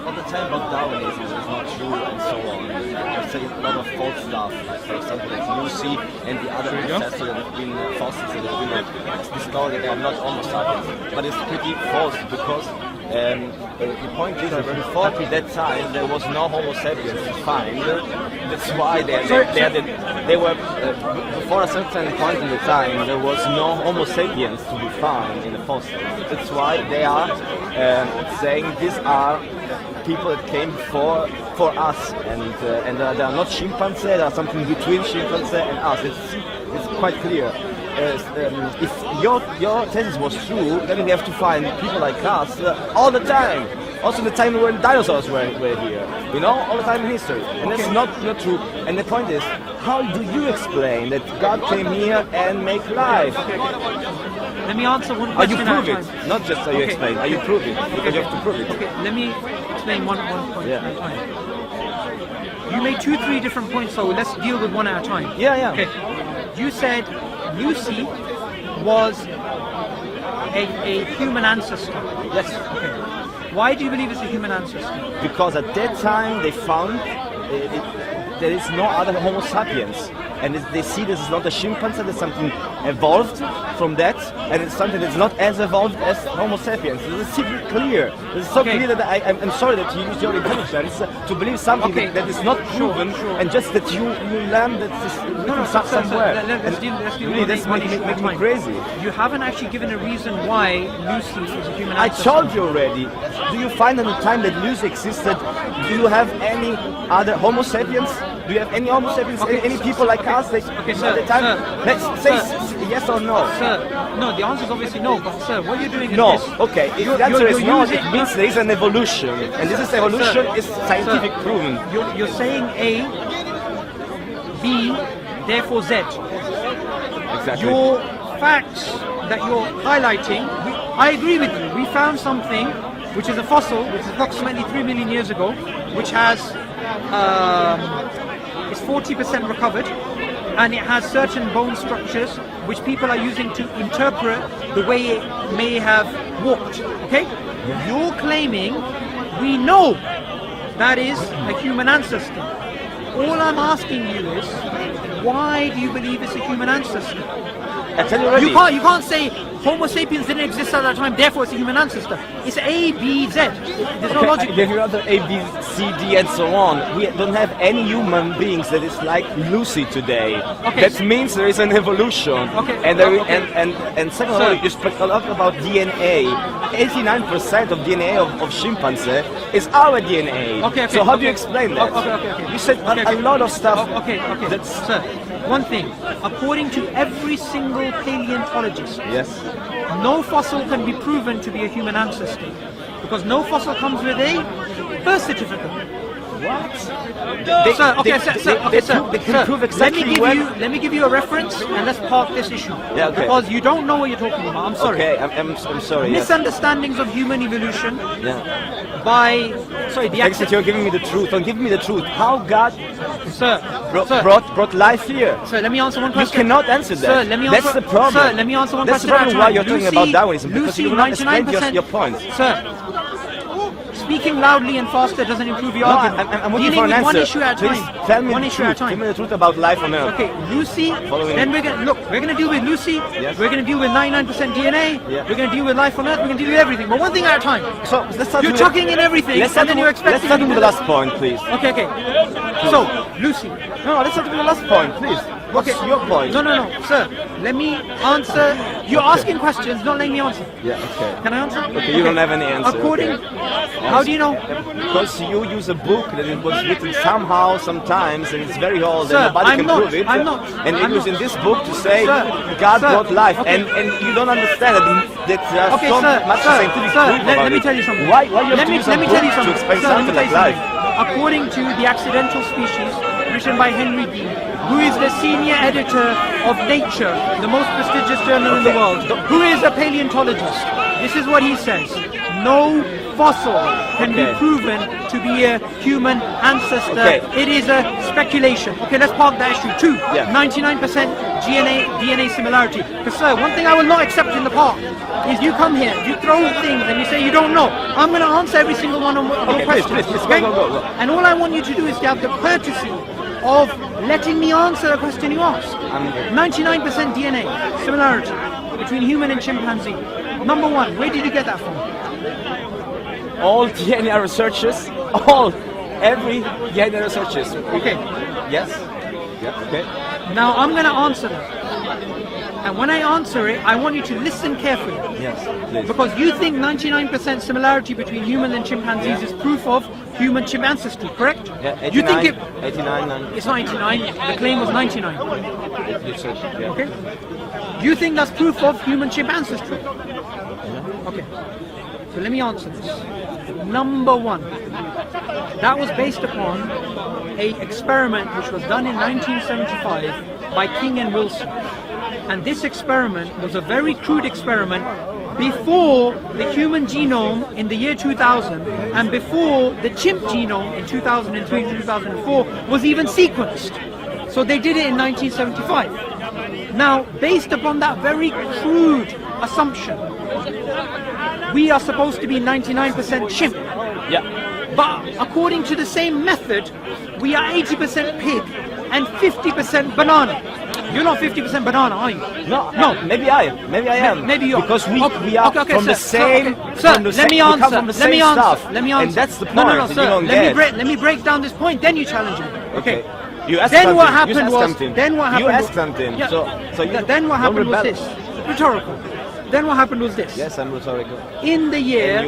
all the time about Darwinism is not true and so on. They say a lot of false stuff, like for example like Lucy and the other ancestors that have been fossils that have been discovered, they are not Homo sapiens. But it's pretty false because the point is that before that time there was no Homo sapiens defined. That's why they were before a certain point in the time there was no Homo sapiens to be found in the fossils. That's why they are saying these are people that came for us, and they are not chimpanzee. They are something between chimpanzee and us. It's quite clear. If your thesis was true, then we have to find people like us all the time. Also the time when dinosaurs were here, you know, all the time in history. And that's not true. And the point is, how do you explain that God came here and make life? Let me answer one question. You prove it, not just how you explain. Are you prove it? Because you have to prove it. Okay, let me explain one point at a time. You made 2-3 different points, so let's deal with one at a time. Yeah. Okay. You said Lucy was a human ancestor. Yes. Okay. Why do you believe it's a human ancestor? Because at that time they found there is no other Homo sapiens. And they see this is not a chimpanzee, there's something evolved from that, and it's something that's not as evolved as Homo sapiens. This is super clear. This is so clear that I'm sorry that you use your intelligence to believe something that is not proven, and just that you learn that this is somewhere. Let's deal really, that's makes me crazy. You haven't actually given a reason why Lucy is a human ancestor. I told you already. Do you find at the time that Lucy existed, do you have any other Homo sapiens? Do you have any Homo sapiens, any people like us? Sir, at the time? Let's say yes or no. Sir, no, the answer is obviously no, but sir, what you're doing is no. this. Okay, if the answer is no, it means there is an evolution. And this is evolution is scientific proven. You're saying A, B, therefore Z. Exactly. Your facts that you're highlighting, I agree with you. We found something which is a fossil, which is approximately 3 million years ago, which has is 40% recovered, and it has certain bone structures which people are using to interpret the way it may have walked. Okay? You're claiming we know that is a human ancestor. All I'm asking you is, why do you believe it's a human ancestor? I tell you already. You can't say Homo sapiens didn't exist at that time, therefore it's a human ancestor. It's A, B, Z. There's no logic. There are other A, B, C, D, and so on. We don't have any human beings that is like Lucy today. Okay. That means there is an evolution. Okay. And second of all, you speak a lot about DNA. 89% of DNA of chimpanzee is our DNA. Okay. So how do you explain that? Okay. You said a lot of stuff. Okay. Sir, one thing. According to every single paleontologist, yes, no fossil can be proven to be a human ancestor because no fossil comes with a birth certificate. What? Sir, they can prove exactly let me give you a reference and let's park this issue. Yeah, okay. Because you don't know what you're talking about. I'm sorry. Okay, I'm sorry. Misunderstandings of human evolution. Yeah. Thanks that you're giving me the truth. Don't give me the truth. How God, sir, brought life here? Sir, let me answer one question. You cannot answer that. Sir, let me answer. That's the problem. Sir, let me answer one question. That's the problem why you're talking about Darwinism, because you do not explain your point. Sir, speaking loudly and faster doesn't improve your argument. I'm looking for an answer. One issue at a time. Please tell me one the issue truth. at a time. Tell me the truth about life on Earth. Okay, Lucy. Then we're gonna deal with Lucy. Yes. We're gonna deal with 99% DNA. Yeah. We're gonna deal with life on Earth. We're gonna deal with everything. But one thing at a time. So let's start. You're chucking in everything, and then you're expecting. Let's start with the last point, please. Okay. So Lucy. No, let's start with the last point, please. What's your point? No, sir. Let me answer. You're asking questions, not letting me answer. Yeah. Okay. Can I answer? Okay. You don't have any answer. How do you know? Because you use a book that it was written somehow, sometimes, and it's very old, Sir, and nobody can prove it. I'm not. And you use in this book to say God brought life, and you don't understand that there's so much scientific proof about let me tell you something. Why you have to use a book to explain something like life? According to The Accidental Species, written by Henry Dean, who is the senior editor of Nature, the most prestigious journal in the world, who is a paleontologist, this is what he says: no fossil can be proven to be a human ancestor. It is a speculation. Okay, let's park that issue. 2, 99% DNA similarity. Because sir, one thing I will not accept in the park is you come here, you throw things and you say you don't know. I'm going to answer every single one of your questions. Please, okay? go. And all I want you to do is to have the courtesy of letting me answer the question you asked. 99% DNA similarity between human and chimpanzee. Number one, where did you get that from? All DNA researchers, every DNA researchers. Okay. Yes. Yeah. Okay. Now I'm going to answer that. And when I answer it, I want you to listen carefully. Yes, please. Because you think 99% similarity between humans and chimpanzees is proof of human-chimp ancestry, correct? Yeah, 89, you think it... 89. It's not 89. The claim was 99. Yeah. Okay. You think that's proof of human-chimp ancestry? Yeah. Okay. So let me answer this. Number one, that was based upon an experiment which was done in 1975 by King and Wilson. And this experiment was a very crude experiment before the human genome in the year 2000 and before the chimp genome in 2003-2004 was even sequenced. So they did it in 1975. Now, based upon that very crude assumption, we are supposed to be 99% chimp. Yeah. But according to the same method, we are 80% pig and 50% banana. You're not 50% banana, are you? No. Maybe I am. Maybe you are. Because we are from the same. Sir, let me answer. Let me answer. And that's the point. No, sir. Let me break down this point. Then you challenge me. Okay. You asked then something. what happened was. Something. Then what happened? You asked something. Yeah. So you then what happened was this. Rhetorical. Then what happened was this. Yes, I'm rhetorical. In the year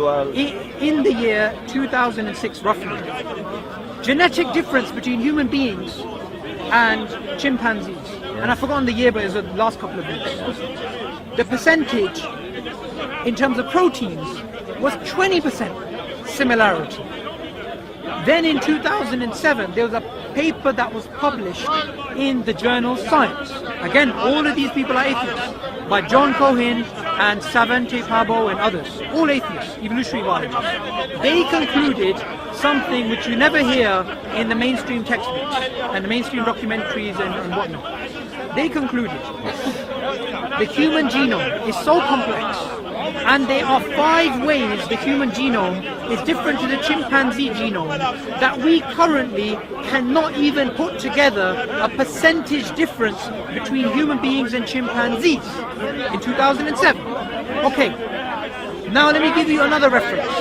2006, roughly, genetic difference between human beings and chimpanzees. And I've forgotten the year, but it was the last couple of years. The percentage in terms of proteins was 20% similarity. Then in 2007, there was a paper that was published in the journal Science. Again, all of these people are atheists, by John Cohen and Savante Pabo and others, all atheists, evolutionary biologists. They concluded something which you never hear in the mainstream textbooks and the mainstream documentaries and whatnot. They concluded the human genome is so complex, and there are 5 ways the human genome is different to the chimpanzee genome that we currently cannot even put together a percentage difference between human beings and chimpanzees in 2007. Okay, now let me give you another reference.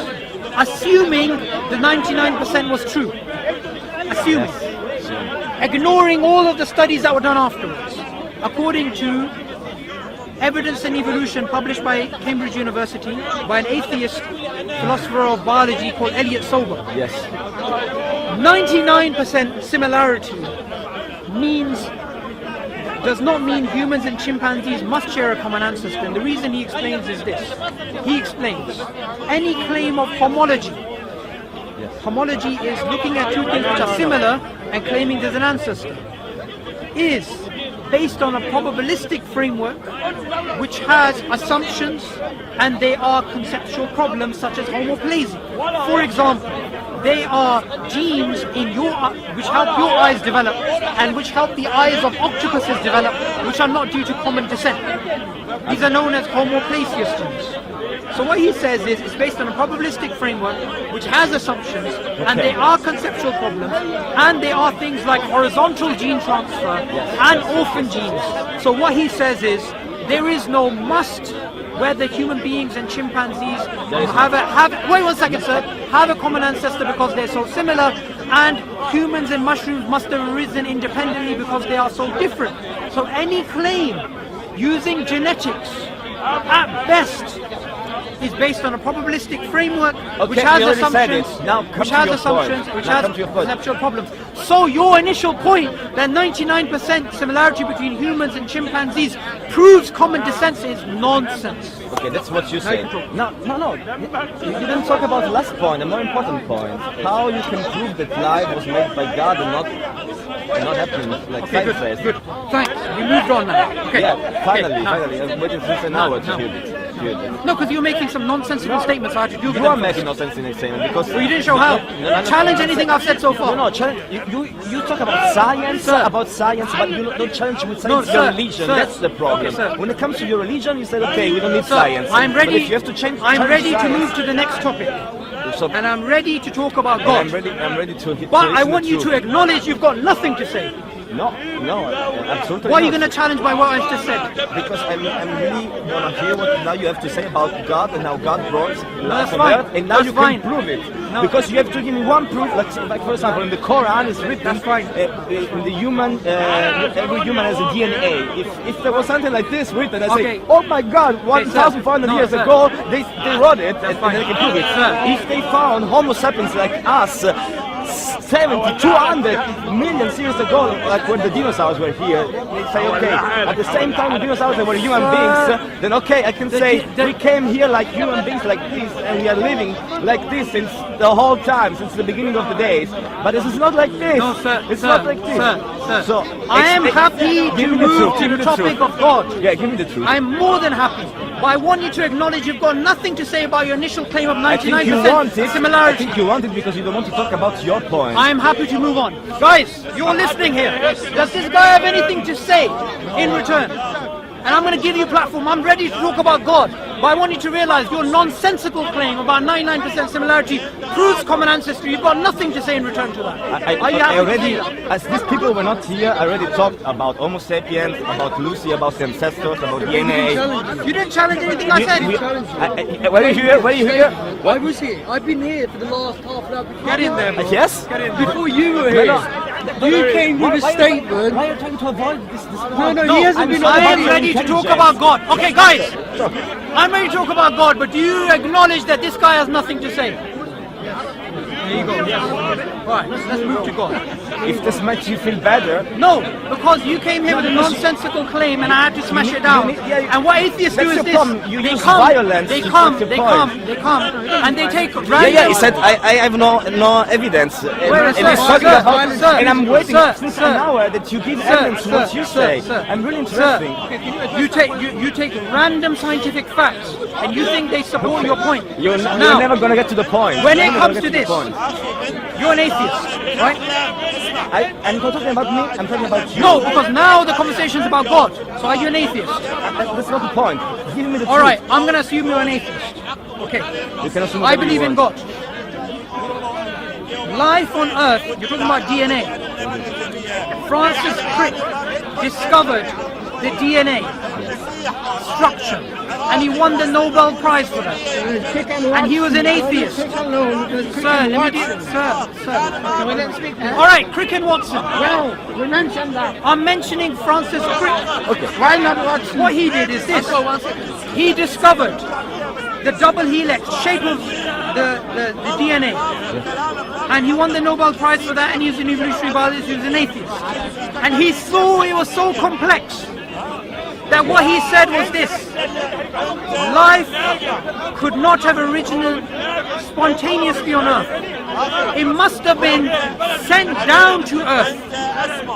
Assuming the 99% was true, assuming, ignoring all of the studies that were done afterwards, according to Evidence and Evolution published by Cambridge University by an atheist philosopher of biology called Elliot Sober. Yes. 99% similarity does not mean humans and chimpanzees must share a common ancestor. And the reason he explains is this. He explains any claim of homology. Homology is looking at 2 things which are similar and claiming there's an ancestor. Is based on a probabilistic framework which has assumptions, and they are conceptual problems such as homoplasia. For example, they are genes in which help your eyes develop and which help the eyes of octopuses develop, which are not due to common descent. These are known as homoplasia genes. So what he says is it's based on a probabilistic framework which has assumptions, and there are conceptual problems, and there are things like horizontal gene transfer and orphan genes. So what he says is there is no must whether human beings and chimpanzees wait 1 second, sir, have a common ancestor because they're so similar, and humans and mushrooms must have arisen independently because they are so different. So any claim using genetics at best is based on a probabilistic framework which has assumptions, which has conceptual problems. So your initial point that 99% similarity between humans and chimpanzees proves common descent is nonsense. Okay, that's what you said. No. You didn't talk about the last point, a more important point. How you can prove that life was made by God and not happening like science says. Good. Thanks. We moved on now. Okay. Yeah, finally. I'm waiting for an hour to hear it. dispute it. No, because you're making some nonsensical statements. I had to do with You are them. making no sense in saying because Well, you didn't show how. Challenge anything I've said so far. No, you talk about science, but you don't challenge with science your religion. That's the problem. Okay, when it comes to your religion, you say, okay, we don't need science. I'm ready. But if you have to change, I'm ready to science, move to the next topic. So, And I'm ready to talk about God. I'm ready to hit. But I want you to acknowledge you've got nothing to say. No, absolutely. Why are you not. going to challenge by what I just said? Because I really want to hear what now you have to say about God and how God brought life on fine. earth, and now That's you fine. can prove it. No. Because you have to give me one proof. Like for example, in the Quran it's written, That's fine. In the human, every human has a DNA. If there was something like this written, I Okay. say, oh my God, 1,500 years sir. ago they wrote it, and fine. they can prove it. Sir. If they found Homo sapiens like us 70, 200 million years ago, like when the dinosaurs were here, they say, okay, at the same time the dinosaurs were human beings, then okay, I can say we came here like human beings like this, and we are living like this since the whole time, since the beginning of the days. But this is not like this. No, sir. It's sir, not like this. Sir. So I am happy to give me the move truth, to give me the the topic truth. of God. Yeah, give me the truth. I'm more than happy. But I want you to acknowledge you've got nothing to say about your initial claim of 99% similarity. I think you want it because you don't want to talk about your point. I'm happy to move on. Guys, you're listening here. Does this guy have anything to say in return? And I'm going to give you a platform. I'm ready to talk about God. But I want you to realize your nonsensical claim about 99% similarity proves common ancestry. You've got nothing to say in return to that. Are you happy to say that? as these people were not here, I already talked about Homo sapiens, about Lucy, about the ancestors, about DNA. You didn't challenge anything I said. Were you here? Were you here? I was here. I've been here for the last half an hour. Get in there, bro. Yes? Before you were here. You came with a statement. Why are you trying to avoid this? No, he hasn't been I on am ready to talk about God. Okay, guys. I'm ready to talk about God, but do you acknowledge that this guy has nothing to say? There you go. Right, let's move to God. If this makes you feel better, No, because you came here with a nonsensical claim and I had to smash it down. And what atheists do That's is your this: problem. You they use come, violence they to come, get your they point. come, and they take random. he said I have no evidence, and sir, he's talking sir, about, sir, and I'm waiting sir, since sir, an hour that you give evidence to what you say. I'm really interested. You take random scientific facts and you think they support your point. You're Now, never gonna get to the point. when You're it never comes gonna to get this, the you're an atheist, right? I'm not talking about me. I'm talking about you. No, because now the conversation's about God. So are you an atheist? That's not the point. Give me the All truth. right, I'm gonna assume you're an atheist. Okay. You can assume I whatever believe you in want. God. Life on Earth, you're talking about DNA. Francis Crick discovered the DNA structure, and he won the Nobel Prize for that. And he was an atheist. Sir, let me do, sir. All right, Crick and Watson. Well, we mentioned that. I'm mentioning Francis Crick. Okay. Why not Watson? What he did is this: he discovered the double helix shape of the DNA, and he won the Nobel Prize for that. And he was an evolutionary biologist. He was an atheist, and he saw it was so complex that what he said was this: life could not have originated spontaneously on Earth. It must have been sent down to Earth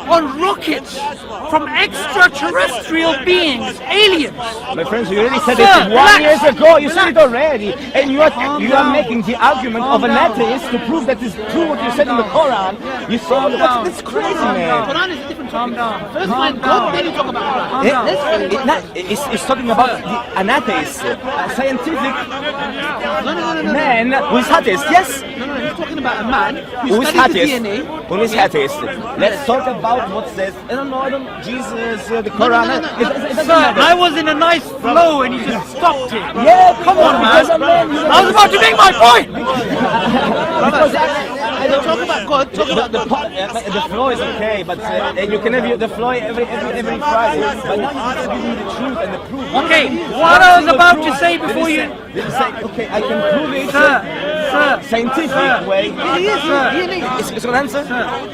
on rockets from extraterrestrial beings, aliens. My friends, you already said Sir, it 1 relax. year ago. You said it Relax. already, and you are down. making the argument Calm of an down. atheist to prove that it's true what you said in the Quran. You saw down. that's crazy, Calm down. man. Quran is a different Calm down. First Calm find down. God, then you talk about Quran. Calm down. It's talking about an atheist, a scientific No. man who is atheist. Yes, No, he's talking about a man who who is studies the atheist. DNA. Who is atheist. Let's talk about what says. I don't know. Jesus, the Quran. no. It doesn't Sir, matter. I was in a nice flow and you just stopped it. Yeah, Come on, man. because I'm man. I was about to make my point. Because I don't Talk about God, talk about the flow is okay, but you can have the flow every Friday. But now you have to give me the truth and the proof. Okay, what I was about to say before you... Then say, okay, I can prove it. Sir, Scientific way. He is, DNA. It's an answer.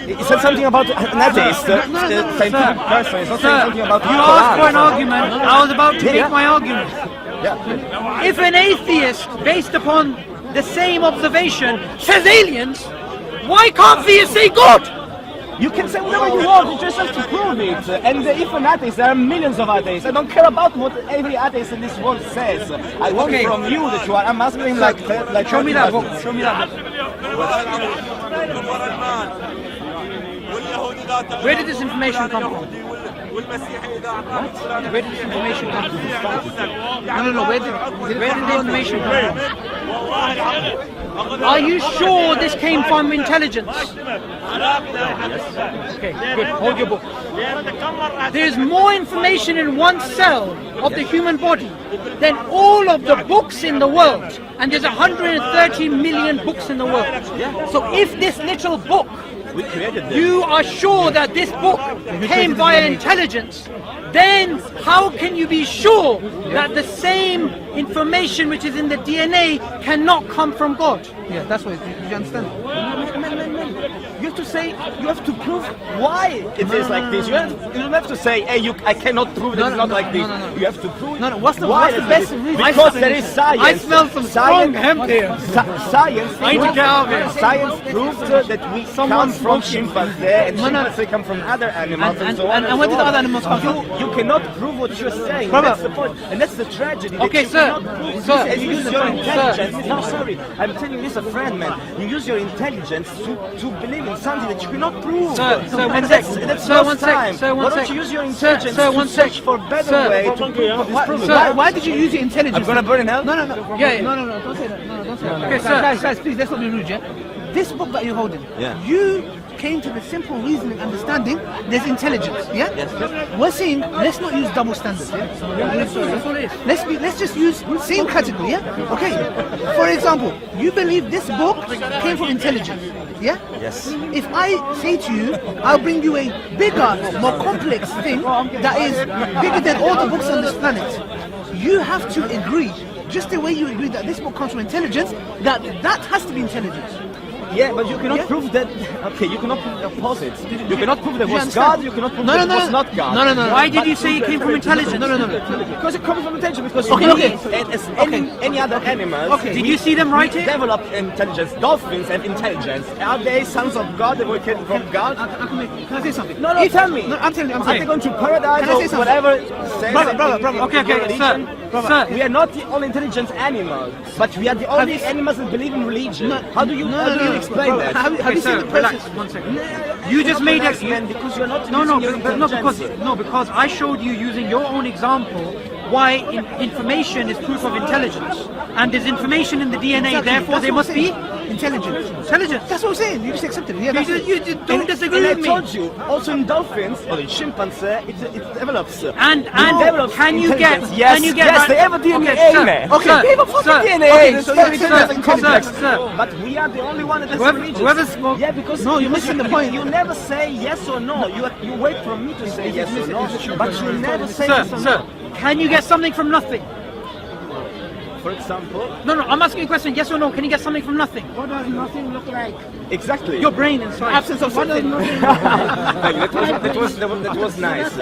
He said something about an atheist, scientific person. It's not saying something about you asked for an argument. I was about to make my argument. Yeah. If an atheist, based upon the same observation, says aliens, why can't theists say God? You can say whatever you want, you just have to prove it. And if an atheist, there are millions of atheists. I don't care about what every atheist in this world says. I want from you that you are. I'm asking him like show me that book. Show me that book. Where did this information come from? What? Where did this information come from? No. Where did the information come from? Are you sure this came from intelligence? Okay, good. Hold your book. There's more information in one cell of the human body than all of the books in the world. And there's 130 million books in the world. So if this little book, you are sure that this book came via intelligence, then how can you be sure that the same information which is in the DNA cannot come from God? Yeah, that's what you understand. You have to say, you have to prove why it is like this. You don't have to say, hey, I cannot prove that it's not like this. You have to prove what's the best reason? Because there is science. I smell some strong hemp here. Science. I need to get out of here. Science proves that we come from chimpanzee and chimpanzee come from other animals and so on. And where did the other animals come from? You cannot prove what you're saying. Brother. That's the point. And that's the tragedy. Okay, sir. Sir, you use your intelligence. No, sorry. I'm telling you this, a friend, man. You use your intelligence to believe in something that you cannot prove. Sir, one that's sec. time. Sir, Why don't you use your intelligence to search for a better way to prove what is proven? Why did you use your intelligence? I'm gonna burn in hell? No. Yeah. No, don't say that. No, don't say that. Okay, Guys, please, let's not be rude, yeah? This book that you're holding, you came to the simple reasoning, understanding there's intelligence, yeah? Yes. We're saying, let's not use double standards, yeah? Let's just use same category, yeah? Okay. For example, you believe this book came from intelligence, yeah? Yes. If I say to you, I'll bring you a bigger, more complex thing that is bigger than all the books on this planet, you have to agree, just the way you agree that this book comes from intelligence, that has to be intelligence. Yeah, but you cannot prove that. Okay, you cannot prove the opposite. You cannot prove that it was God. You cannot prove that it was not God. No. Why did you say it came from intelligence? No. Because it comes from intelligence. Because as any other animal. Okay. Did you see them write it? Develop intelligence. Dolphins have intelligence. Are they sons of God? They were came from God? Can I say something? No, tell me. No, I'm telling you. Are they going to paradise Can I say or something? whatever? Brother. Okay, sir. We are not the only intelligent animals, but we are the only animals that believe in religion. How do you explain that? Have you seen the Relax, process? 1 second. You just made it. Because you're not because I showed you using your own example why information is proof of intelligence, and there's information in the DNA. Therefore, there must be intelligence. That's what I'm saying. You just accepted it. Yeah, you don't disagree with me. I told you. Also in dolphins or in chimpanzee, it develops. And develops can you get? Yes, they have a DNA. Okay, they have a fucking DNA. It's very complex. But we are the only one that has religion. Yeah, because you're missing the point. You never say yes or no. You wait for me to say yes or no, but you never say yes or no. Can you get something from nothing? For example? No, I'm asking you a question. Yes or no? Can you get something from nothing? What does nothing look like? Exactly. Your brain inside. Absence of something. that was nice.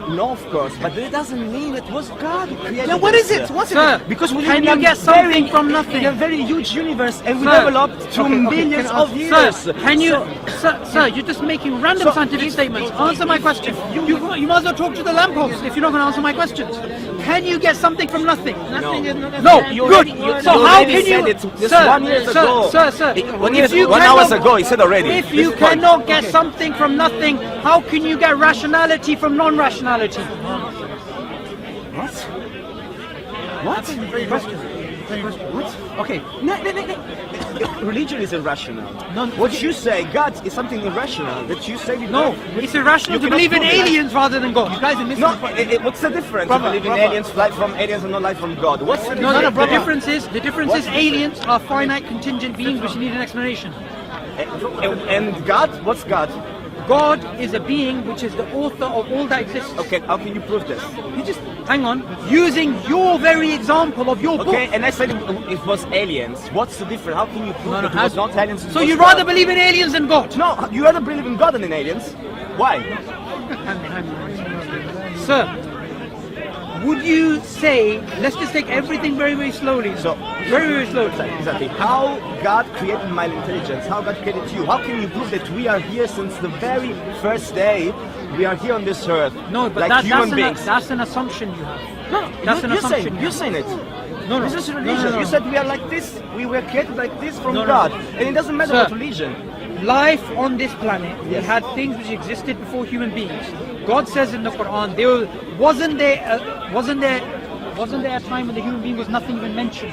No, of course, but that doesn't mean it was God who created. Yeah, what is it? What's it? Because we can you get something from nothing? In a very huge universe, and we developed through millions of years. Sir, you're just making random scientific statements. Answer my question. You might as well talk to the lamppost if you're not going to answer my questions. Can you get something from nothing? No. Good. So how can you? Sir, 1 year ago. Sir. 1 hour ago, he said already. If you cannot get something from nothing, how can you get rationality from non-rationality? What? What? Okay. Religion is irrational. What you say, God is something irrational. That you say. No, it's irrational to believe in aliens rather than God. You guys are missing. No, what's the difference? Believe in aliens, life from aliens, and not life from God. What's the difference? The difference is aliens are finite contingent beings which need an explanation. And God? What's God? God is a being which is the author of all that exists. Okay, how can you prove this? You just hang on, using your very example of your book. Okay, and I said it was aliens. What's the difference? How can you prove it was not aliens? So you rather believe in aliens than God? No, you rather believe in God than in aliens. Why? Sir, would you say, let's just take everything very, very slowly. So, Very, very slow. Exactly. How God created my intelligence, how God created you. How can you prove that we are here since the very first day we are here on this earth? No, but like human beings. that's an assumption you have. No, That's an assumption. You're saying it. No, no. This is religion. No. You said we are like this. We were created like this from No. God. And it doesn't matter Sir. what religion. Life on this planet, we Yes. had things which existed before human beings. God says in the Quran, wasn't there a time when the human being was nothing even mentioned?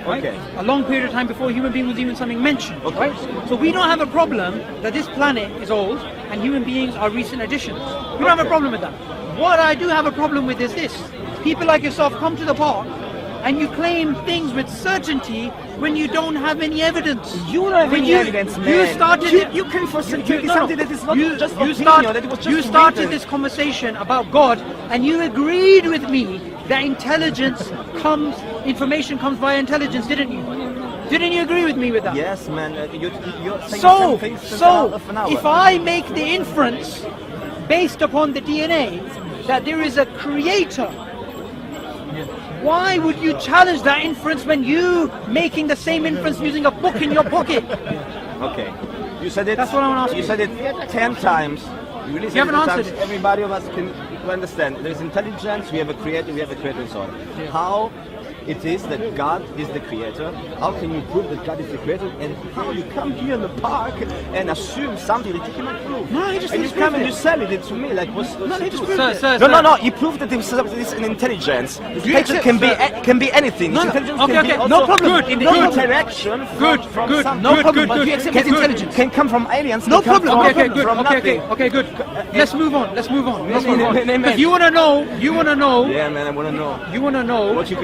Right? Okay. A long period of time before human being was even something mentioned. Okay. Right? So we don't have a problem that this planet is old and human beings are recent additions. We don't have a problem with that. What I do have a problem with is this. People like yourself come to the park and you claim things with certainty when you don't have any evidence. You don't have When any evidence, man. You started You came for something no, no. that is not just you opinion, that it was just you started written. this conversation about God and you agreed with me that information comes via intelligence, didn't you? Didn't you agree with me with that? Yes, man. You're saying the same things since half an hour. If I make the inference based upon the DNA that there is a creator, why would you challenge that inference when you making the same inference using a book in your pocket? Okay. You said it. That's what I wanna ask You you. said it 10 times. You really said haven't it 10 answered times. it. Everybody of us can understand. There's intelligence. We have a creator. And so on. How it is that God is the creator? How can you prove that God is the creator? And how you come here in the park and assume something that you cannot prove? No, he just and you disproved come and it. you sell it to me like what's No, he just true? proved it. Sir, No. You proved that this is an intelligence. This intelligence can be anything. No, This no. intelligence Okay, can be okay. also No problem. in the No problem. interaction from, Good, from good. some No problem. But you accept his intelligence. can come from aliens. No can come problem. from- Okay, good. from nothing. Okay, good. Let's move on. Let's move on. Man. Because you wanna know. Yeah, man, I want to know You wanna know. what you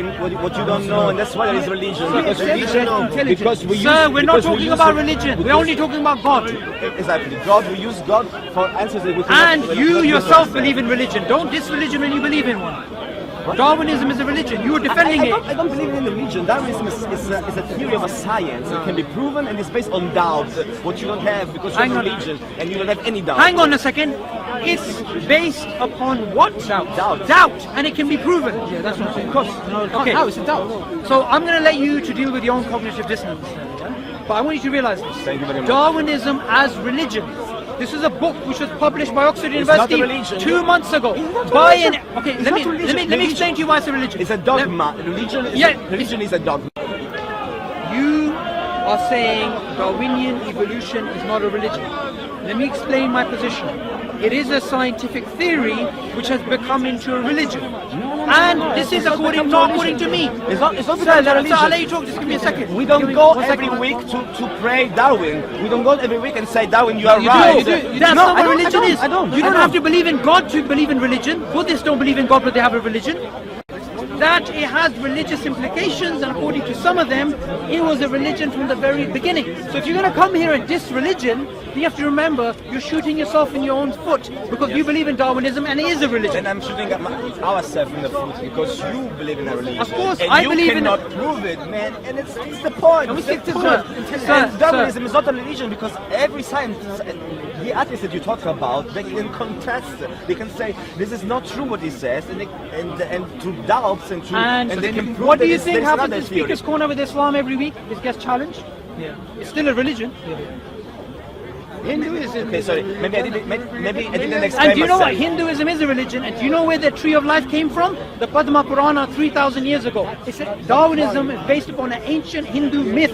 don't know, and that's why there is religion. Because Intelligence. because we Sir, use, we're not because we talking use about it- religion. We're because- only talking about God. Exactly. God, we use God for answers that we cannot- And we you cannot yourself understand. believe in religion. Don't diss religion when you believe in one. Darwinism is a religion. You are defending it. I don't believe in religion. Darwinism is a theory of a science. It can be proven and it's based on doubt. What you don't have because you Hang have on. religion and you don't have any doubt. Hang on a second. It's based upon what? Doubt. Doubt. And it can be proven. Yeah, that's what I'm saying. Of course. Okay. How is it doubt? So I'm going to let you to deal with your own cognitive dissonance. Yeah? But I want you to realize this. Thank you very much. Darwinism as religion. This is a book which was published by Oxford It's not a University religion. 2 months ago. not a By religion. okay, It's let not me a religion. let me explain to you why it's a religion. It's a dogma. Religion is a dogma. You are saying Darwinian evolution is not a religion. Let me explain my position. It is a scientific theory which has become into a religion. And this is not according to me. It's not Sir, because of I'll religion. let you talk, just give me a second. We don't Give me go 1 every second. week to pray Darwin. We don't go every week and say Darwin, you are You right. do. That's No, not I what don't, religion is. I don't. You don't have to believe in God to believe in religion. Buddhists don't believe in God, but they have a religion. That it has religious implications, and according to some of them, it was a religion from the very beginning. So if you're going to come here and diss religion, you have to remember you're shooting yourself in your own foot because you believe in Darwinism and it is a religion. Then I'm shooting at ourselves in the foot because you believe in a religion. Of course, and I you believe in cannot it. prove it, man. And it's the point. we It's the stick to point. Sir, And Darwinism is not a religion because every science, the atheists that you talk about, they can contest. They can say this is not true what he says, and through doubts and they can prove what do that you it's- think there's happens another in Speaker's theory. Corner with Islam every week? It gets challenged. Yeah. It's still a religion. Hinduism. Okay, sorry. Maybe I didn't explain And do you know what? myself. Hinduism is a religion. And do you know where the tree of life came from? The Padma Purana 3,000 years ago. It's Darwinism is based upon an ancient Hindu myth,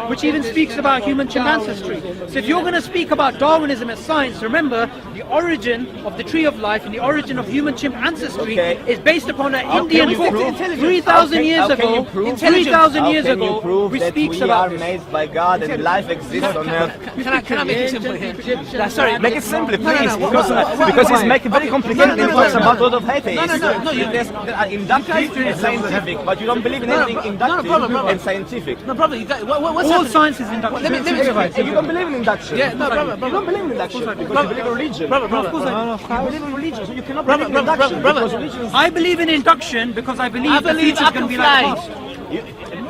which even speaks about human chimp ancestry. So if you're going to speak about Darwinism as science, remember the origin of the tree of life and the origin of human chimp ancestry is based upon an Indian can you book prove- 3,000 years how can you ago. prove- 3,000 How years can you ago, prove which that speaks we about are this. made by God and life exists on earth? Can I make it simple here? Sorry, Make it simple, please, no, because it's making very complicated and it talks about a lot of atheists. No, you- There are inductive and scientific, but you don't believe in anything inductive brother. and scientific. No, brother, what's All happening? science is induction. Let me So you don't believe in induction. Yeah, no, brother, You don't believe in induction because you believe in religion. brother. You believe in religion, so you cannot Brother, believe in brother, induction brother. because religion is. I believe in induction because I believe the believe future I is going to can be like fly. the past.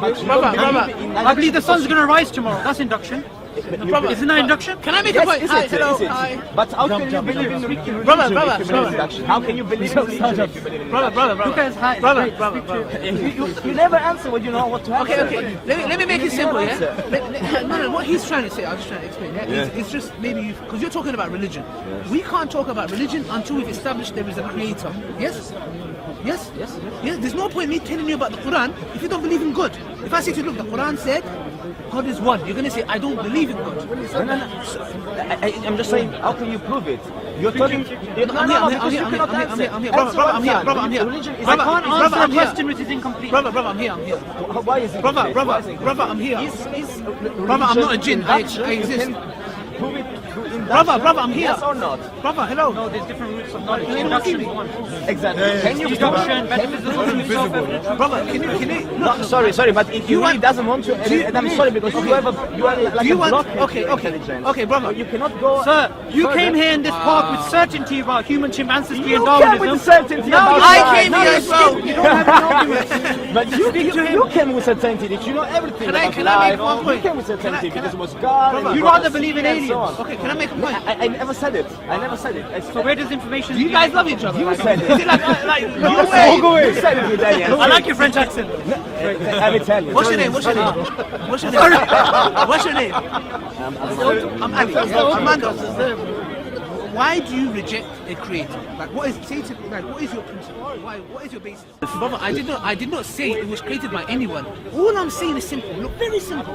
But you don't Brother, believe brother. in I believe the sun's going to rise tomorrow. That's induction. Isn't that induction? Can I make a Yes, point? is Hi, it? hello, Is it? hi. But how can you believe in religion Brother, if you believe in brother. induction? How can you believe in religion if you believe in Brother. Lucas, hi. Brother. You never answer when you know what to answer. Okay. Let me make it simple, yeah? Answer. No, what he's trying to say, I'm just trying to explain. Yeah? It's just maybe because you're talking about religion. We can't talk about religion until we've established there is a creator. Yes? Yes? Yes. There's no point in me telling you about the Quran if you don't believe in God. If I say to you, look, the Quran said God is one, you're going to say, I don't believe in God. I'm just saying, how can you prove it? You're talking. I'm here. Brother, I'm here. Religion is I can't answer I'm a here. question which is incomplete. Brother, I'm here. Why is it? Brother, I'm here. Brother, I'm not a jinn. I exist. Prove it through induction. Brother, I'm here. Yes or not? Brother, hello. No, there's different routes of knowledge. Can you Induction see is me? one. Exactly. Can you Induction, metaphysical. Brother, can you No, sorry, but if you really doesn't want to, and I'm sorry because you are like a block. Okay, brother. You cannot go. Sir, you came here in this park with certainty about human ancestry and You came Darwinism. with certainty Now about I God. came here as well. You don't have any arguments. But you came with certainty that you know everything Can I about make life. one point? You came with certainty Can I- because it was God. and You God rather and believe in and so aliens. on. Okay, can I make a point? I never said it. I never said it. So where does information? Do you guys love each other? You said it. Is it like You no said way? it. You said it with aliens. I like your French accent. I'm Italian. What's your name? What's your name? I'm Ali. Armando. Why do you reject a creator? Like, what is what is your principle? Why? What is your basis? Brother, I did not say it was created by anyone. All I'm saying is simple. Look, very simple.